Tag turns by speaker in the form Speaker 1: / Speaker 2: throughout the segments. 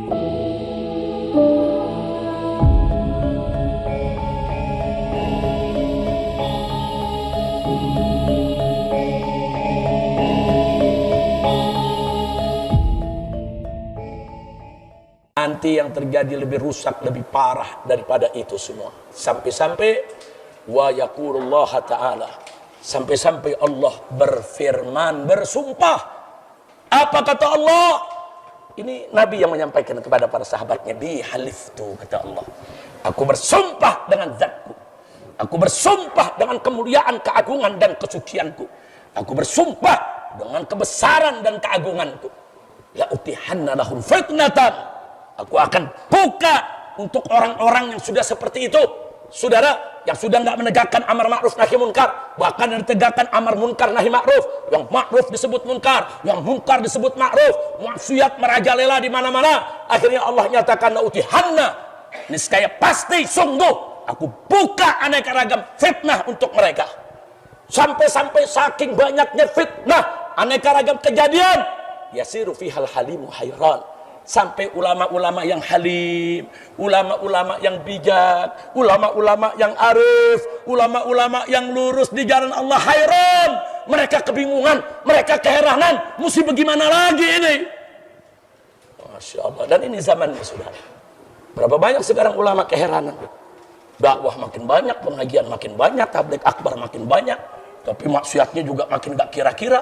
Speaker 1: Nanti yang terjadi lebih rusak, lebih parah daripada itu semua. Sampai-sampai wa yaqulullah ta'ala, sampai-sampai Allah berfirman, bersumpah. Apa kata Allah? Ini Nabi yang menyampaikan kepada para sahabatnya, bi haliftu, kata Allah, aku bersumpah dengan zatku, aku bersumpah dengan kemuliaan, keagungan dan kesucianku, aku bersumpah dengan kebesaran dan keagunganku, la utihanna lahum fitnatan, aku akan buka untuk orang-orang yang sudah seperti itu, saudara, yang sudah nggak menegakkan amar ma'ruf nahi munkar, bahkan yang ditegakkan amar munkar nahi ma'ruf, yang ma'ruf disebut munkar, yang munkar disebut ma'ruf, maksiat merajalela di mana-mana. Akhirnya Allah nyatakan lautihanna, niscaya pasti sungguh aku buka aneka ragam fitnah untuk mereka. Sampai-sampai saking banyaknya fitnah, aneka ragam kejadian, yasiru fihal halimu hayran, sampai ulama-ulama yang halim, ulama-ulama yang bijak, ulama-ulama yang arif, ulama-ulama yang lurus di jalan Allah hayran, mereka kebingungan, mereka keheranan, mesti bagaimana lagi ini? Masya Allah. Dan ini zamannya, saudara. Berapa banyak sekarang ulama keheranan? Dakwah makin banyak, pengajian makin banyak, tabligh akbar makin banyak, tapi maksiatnya juga makin gak kira-kira.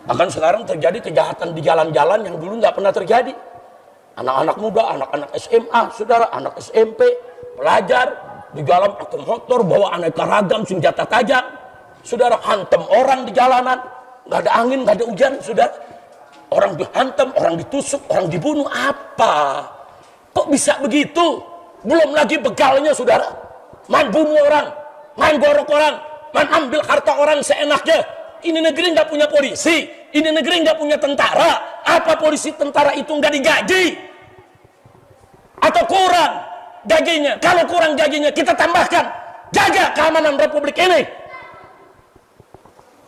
Speaker 1: Bahkan sekarang terjadi kejahatan di jalan-jalan yang dulu nggak pernah terjadi. Anak-anak muda, anak-anak SMA, saudara, anak SMP, pelajar di jalan pakai motor, bawa aneka ragam senjata tajam, saudara, hantam orang di jalanan, nggak ada angin, nggak ada hujan, saudara, orang dihantam, orang ditusuk, orang dibunuh. Apa? Kok bisa begitu? Belum lagi begalnya, saudara, main bunuh orang, main gorok orang, main ambil harta orang seenaknya. Ini negeri nggak punya polisi, ini negeri nggak punya tentara. Apa polisi tentara itu nggak digaji? Atau kurang gajinya? Kalau kurang gajinya, kita tambahkan, jaga keamanan republik ini.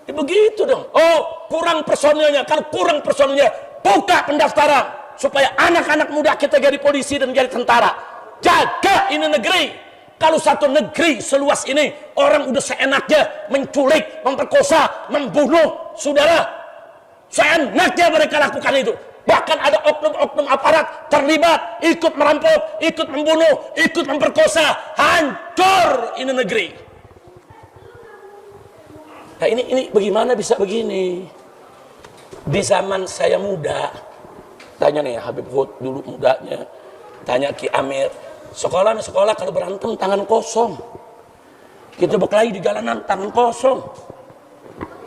Speaker 1: Ya, begitu dong. Oh, kurang personilnya. Kalau kurang personilnya, buka pendaftaran supaya anak-anak muda kita jadi polisi dan jadi tentara. Jaga ini negeri. Kalau satu negeri seluas ini, orang udah seenaknya menculik, memperkosa, membunuh, saudara, seenaknya mereka lakukan itu. Bahkan ada oknum-oknum aparat terlibat, ikut merampok, ikut membunuh, ikut memperkosa. Hancur ini negeri. Nah, ini bagaimana bisa begini? Di zaman saya muda, tanya nih Habib Hud dulu mudanya, tanya Ki Amir, sekolah kalau berantem tangan kosong, kita berkelahi di jalanan tangan kosong.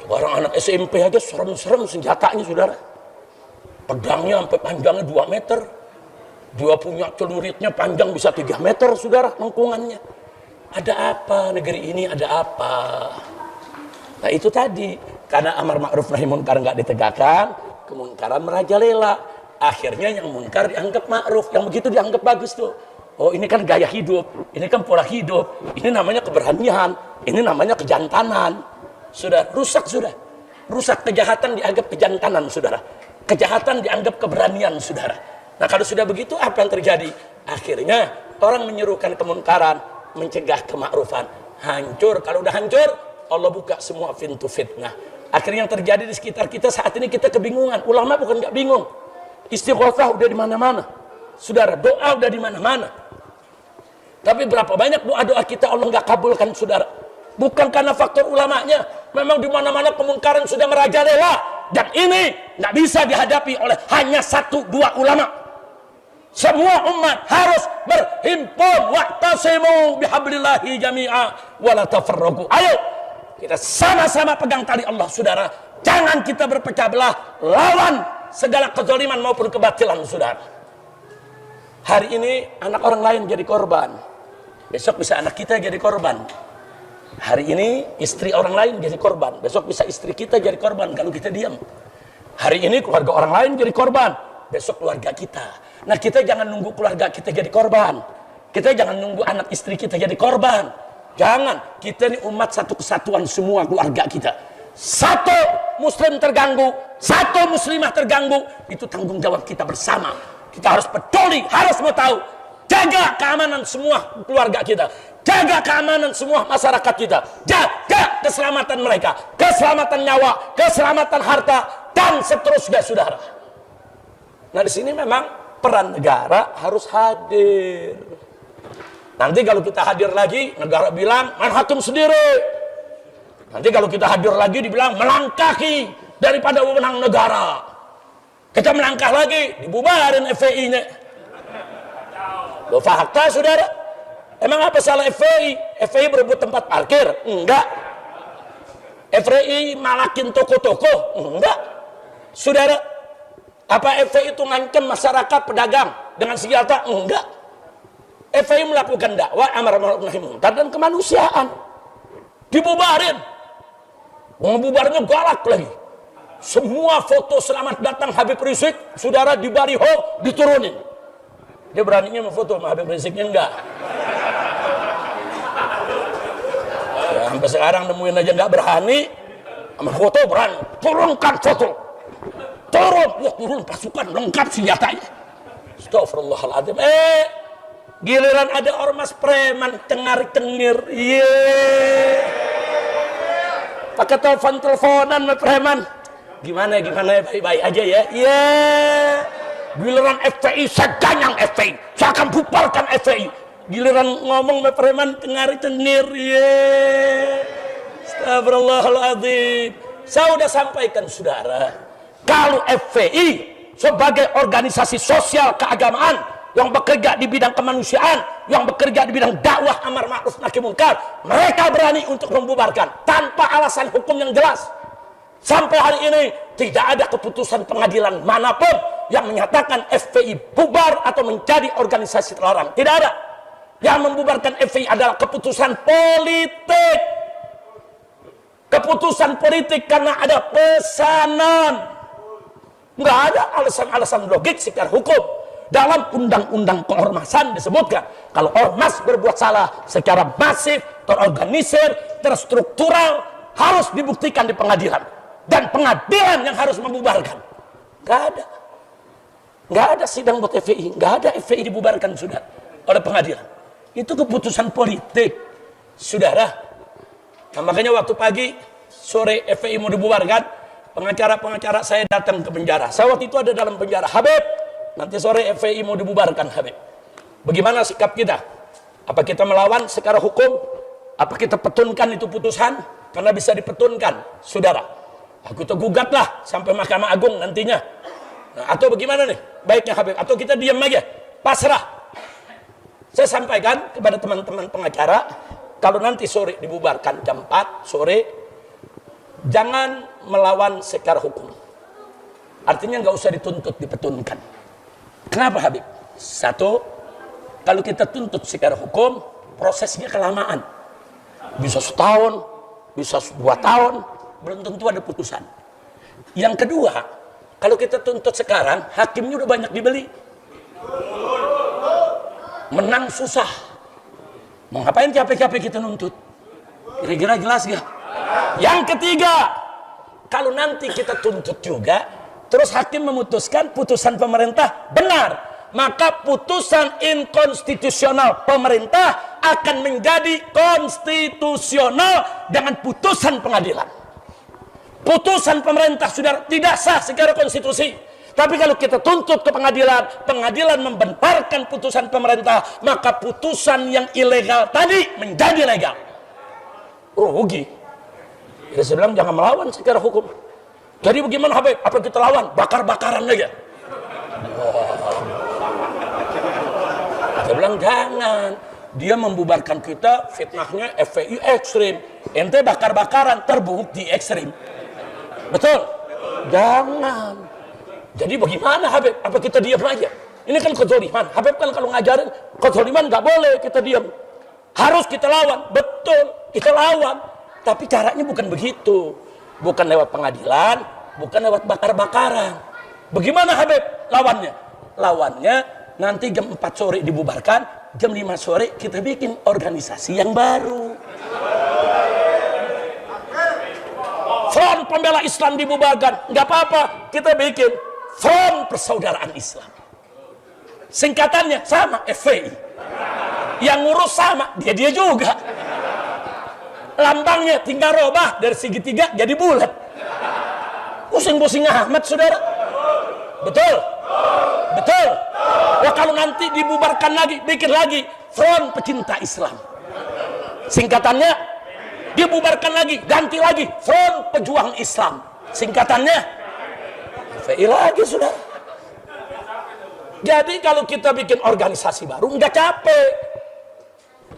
Speaker 1: Sekarang anak SMP aja serem-serem senjatanya, saudara, pedangnya sampai panjangnya 2 meter, dia punya celuritnya panjang bisa 3 meter, saudara, lengkungannya. Ada apa negeri ini, ada apa? Nah, itu tadi, karena amar ma'ruf nahi munkar nggak ditegakkan, kemunkaran merajalela. Akhirnya yang munkar dianggap ma'ruf, yang begitu dianggap bagus tuh. Oh, ini kan gaya hidup, ini kan pola hidup, ini namanya keberanian, ini namanya kejantanan. Sudah rusak, sudah rusak. Kejahatan dianggap kejantanan, saudara, kejahatan dianggap keberanian, saudara. Nah, kalau sudah begitu, apa yang terjadi? Akhirnya orang menyerukan kemunkaran, mencegah kemakrufan, hancur. Kalau udah hancur, Allah buka semua pintu fitnah. Akhirnya yang terjadi di sekitar kita saat ini, kita kebingungan. Ulama bukan nggak bingung, istighotsah udah di mana-mana, saudara, doa udah di mana-mana. Tapi berapa banyak doa-doa kita Allah nggak kabulkan, saudara? Bukan karena faktor ulamanya, memang di mana-mana kemungkaran sudah merajalela, dan ini nggak bisa dihadapi oleh hanya 1-2 ulama. Semua umat harus berhimpun, wa'tasimu bihablillahi jami'a wa la tafarraqu. Ayo kita sama-sama pegang tali Allah, saudara. Jangan kita berpecah belah, lawan segala kezaliman maupun kebatilan, saudara. Hari ini anak orang lain jadi korban, besok bisa anak kita jadi korban. Hari ini istri orang lain jadi korban, besok bisa istri kita jadi korban kalau kita diam. Hari ini keluarga orang lain jadi korban, besok keluarga kita. Nah, kita jangan nunggu keluarga kita jadi korban, kita jangan nunggu anak istri kita jadi korban. Jangan, kita ini umat satu kesatuan, semua keluarga kita. Satu muslim terganggu, satu muslimah terganggu, itu tanggung jawab kita bersama. Kita harus peduli, harus mau tahu. Jaga keamanan semua keluarga kita. Jaga keamanan semua masyarakat kita. Jaga keselamatan mereka. Keselamatan nyawa, keselamatan harta, dan seterusnya, saudara. Nah, di sini memang peran negara harus hadir. Nanti kalau kita hadir lagi, negara bilang main hakim sendiri. Nanti kalau kita hadir lagi, dibilang melangkahi daripada wewenang negara. Kita melangkah lagi, dibubarin FPI-nya. Loh, fakta, saudara. Emang apa salah FPI? FPI berebut tempat parkir? Enggak. FPI malakin toko-toko? Enggak. Saudara, apa FPI itu ngancam masyarakat pedagang dengan senjata? Enggak. FPI melakukan dakwah amar ma'ruf nahi munkar dan kemanusiaan. Dibubarin. Membubarnya galak lagi. Semua foto selamat datang Habib Rizik, saudara, di baliho diturunin. Dia beraninya memfoto sama Habib Riziknya enggak. Ya, sampai sekarang nemuin aja enggak berani. Sama foto berani. Turunkan foto. Turun. Wah, turun pasukan lengkap senjatanya. Astagfirullahaladzim. Giliran ada ormas preman cengar-cengir. Pakai teleponan sama preman. Gimana baik-baik aja ya. Giliran FPI saya ganyang FPI, saya akan bubarkan FPI. Giliran ngomong sama preman cengar-cengir. Astagfirullahaladzim. Saya sudah sampaikan, saudara, kalau FPI sebagai organisasi sosial keagamaan yang bekerja di bidang kemanusiaan, yang bekerja di bidang dakwah amar ma'ruf nahi munkar, mereka berani untuk membubarkan tanpa alasan hukum yang jelas. Sampai hari ini tidak ada keputusan pengadilan manapun yang menyatakan FPI bubar atau menjadi organisasi terlarang. Tidak ada. Yang membubarkan FPI adalah keputusan politik. Keputusan politik karena ada pesanan. Nggak ada alasan-alasan logik secara hukum. Dalam undang-undang keormasan disebutkan kalau ormas berbuat salah secara masif, terorganisir, terstruktural, harus dibuktikan di pengadilan. Dan pengadilan yang harus membubarkan. Nggak ada. Nggak ada sidang buat FPI. Nggak ada FPI dibubarkan, sudah, oleh pengadilan. Itu keputusan politik, saudara. Nah, makanya waktu pagi, sore FPI mau dibubarkan, pengacara-pengacara saya datang ke penjara. Saya waktu itu ada dalam penjara. Habib, nanti sore FPI mau dibubarkan, Habib. Bagaimana sikap kita? Apa kita melawan secara hukum? Apa kita petunkan itu putusan? Karena bisa dipetunkan, saudara. Aku itu gugatlah sampai Mahkamah Agung nantinya. Nah, atau bagaimana nih baiknya, Habib? Atau kita diam aja, pasrah? Saya sampaikan kepada teman-teman pengacara, kalau nanti sore dibubarkan jam 4 sore, jangan melawan secara hukum. Artinya nggak usah dituntut, dipetunkan. Kenapa, Habib? Satu, kalau kita tuntut secara hukum, prosesnya kelamaan. Bisa setahun, bisa 2 tahun, belum tentu ada putusan. Yang kedua, kalau kita tuntut sekarang, hakimnya udah banyak dibeli. Menang susah. Mau ngapain capek-capek kita nuntut? Kira-kira jelas gak? Yang ketiga, kalau nanti kita tuntut juga, terus hakim memutuskan putusan pemerintah benar, maka putusan inkonstitusional pemerintah akan menjadi konstitusional dengan putusan pengadilan. Putusan pemerintah sudah tidak sah secara konstitusi. Tapi kalau kita tuntut ke pengadilan, pengadilan membenarkan putusan pemerintah, maka putusan yang ilegal tadi menjadi legal. Rugi. Jadi saya bilang jangan melawan secara hukum. Jadi bagaimana, Habib? Apa kita lawan? Bakar-bakaran aja. Saya bilang jangan. Dia membubarkan kita, fitnahnya FPI ekstrim. Ente bakar-bakaran, terbukti ekstrim. Betul? Jangan. Jadi bagaimana, Habib? Apa kita diam aja? Ini kan kezaliman. Habib kan kalau ngajarin kezaliman nggak boleh kita diam. Harus kita lawan. Betul, kita lawan. Tapi caranya bukan begitu. Bukan lewat pengadilan, bukan lewat bakar-bakaran. Bagaimana, Habib, lawannya? Lawannya nanti jam 4 sore dibubarkan, jam 5 sore kita bikin organisasi yang baru. Front Pembela Islam dibubarkan, nggak apa-apa, kita bikin Front Persaudaraan Islam. Singkatannya sama, FPI. Yang ngurus sama, dia juga. Lambangnya tinggal robah dari segitiga jadi bulat. Pusing-pusing amat, saudara. Betul? Betul? Wah, kalau nanti dibubarkan lagi, bikin lagi Front Pecinta Islam. Singkatannya dibubarkan lagi, ganti lagi Front Pejuang Islam. Singkatannya FPI lagi, saudara. Jadi kalau kita bikin organisasi baru nggak capek.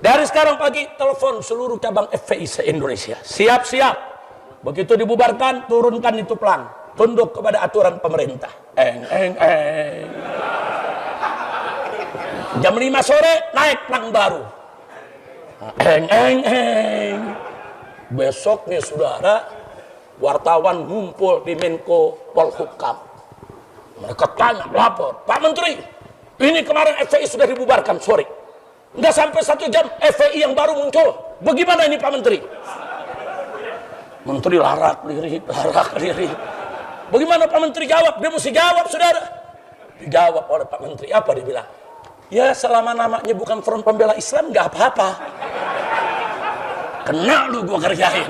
Speaker 1: Dari sekarang pagi telepon seluruh cabang FPI se-Indonesia. Siap-siap. Begitu dibubarkan, turunkan itu pelang. Tunduk kepada aturan pemerintah. Jam 5 sore naik pelang baru. Besoknya, saudara, wartawan ngumpul di Menko Polhukam. Mereka tanya, lapor, Pak Menteri, ini kemarin FPI sudah dibubarkan sore. Nggak sampai 1 jam FPI yang baru muncul. Bagaimana ini Pak Menteri? Menteri larak diri. Bagaimana Pak Menteri jawab? Dia mesti jawab, saudara. Dijawab oleh Pak Menteri. Apa dia bilang? Ya, selama namanya bukan Front Pembela Islam nggak apa-apa. Kena lu gua kerjain.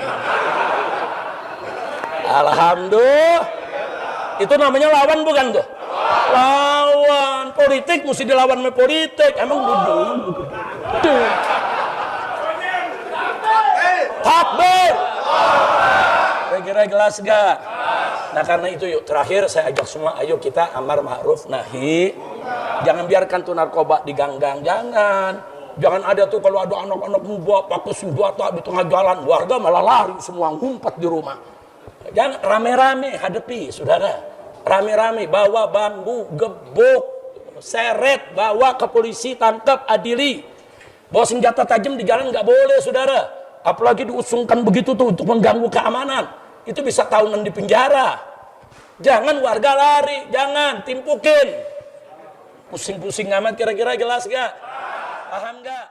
Speaker 1: Alhamdulillah. Itu namanya lawan bukan tuh? Lawan. Politik mesti dilawan sama politik. Emang bodoh. Takbir. Kira-kira jelas gak? Nah, karena itu yuk, terakhir saya ajak semua, ayo kita amar ma'ruf nahi. Jangan biarkan tuh narkoba di gang-gang, jangan. Jangan ada tuh kalau ada anak-anak muda pakai senjata di tengah jalan, warga malah lari semua ngumpet di rumah. Jangan rame-rame hadapi, saudara. Rame-rame bawa bambu, gebuk, seret, bawa ke polisi, tangkap, adili. Bawa senjata tajam di jalan nggak boleh, saudara. Apalagi diusungkan begitu tuh untuk mengganggu keamanan. Itu bisa tahunan di penjara. Jangan warga lari, jangan timpukin. Pusing-pusing amat, kira-kira jelas gak? Paham gak?